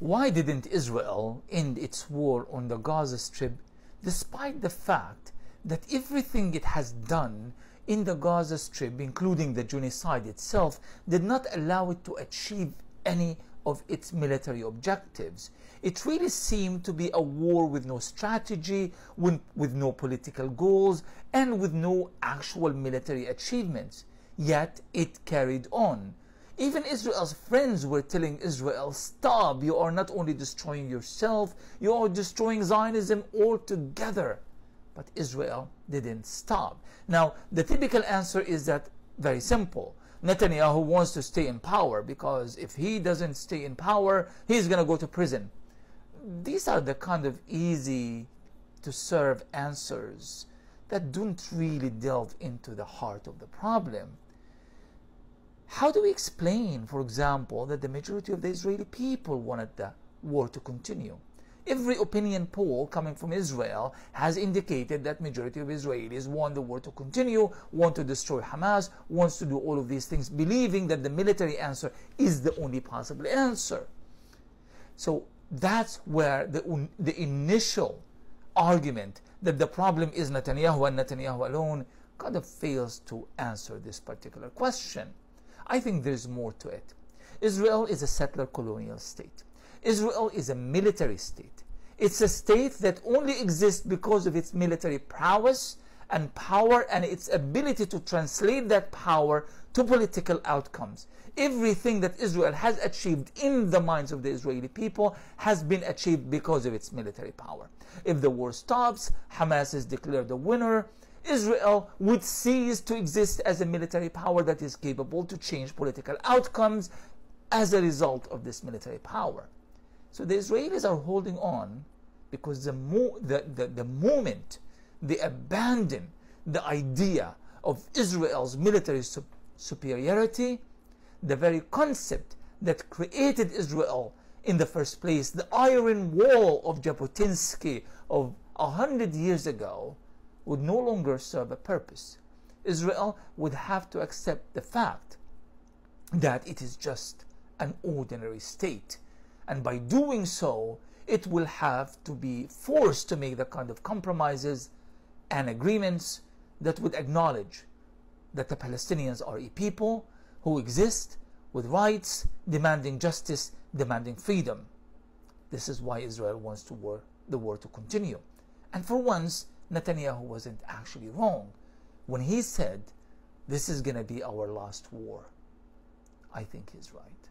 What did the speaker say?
Why didn't Israel end its war on the Gaza Strip despite the fact that everything it has done in the Gaza Strip, including the genocide itself, did not allow it to achieve any of its military objectives? It really seemed to be a war with no strategy, with no political goals, and with no actual military achievements. Yet it carried on. Even Israel's friends were telling Israel, stop, you are not only destroying yourself, you are destroying Zionism altogether. But Israel didn't stop. Now, the typical answer is that very simple. Netanyahu wants to stay in power because if he doesn't stay in power, he's going to go to prison. These are the kind of easy to serve answers that don't really delve into the heart of the problem. How do we explain, for example, that the majority of the Israeli people wanted the war to continue? Every opinion poll coming from Israel has indicated that majority of Israelis want the war to continue, want to destroy Hamas, wants to do all of these things, believing that the military answer is the only possible answer. So that's where the initial argument that the problem is Netanyahu and Netanyahu alone kind of fails to answer this particular question. I think there's more to it. Israel is a settler colonial state. Israel is a military state. It's a state that only exists because of its military prowess and power and its ability to translate that power to political outcomes. Everything that Israel has achieved in the minds of the Israeli people has been achieved because of its military power. If the war stops, Hamas is declared the winner, Israel would cease to exist as a military power that is capable to change political outcomes as a result of this military power. So the Israelis are holding on because the moment they abandon the idea of Israel's military superiority, the very concept that created Israel in the first place, the iron wall of Jabotinsky of 100 years ago, would no longer serve a purpose. Israel would have to accept the fact that it is just an ordinary state. And by doing so, it will have to be forced to make the kind of compromises and agreements that would acknowledge that the Palestinians are a people who exist with rights, demanding justice, demanding freedom. This is why Israel wants the war to continue. And for once, Netanyahu wasn't actually wrong when he said, this is going to be our last war. I think he's right.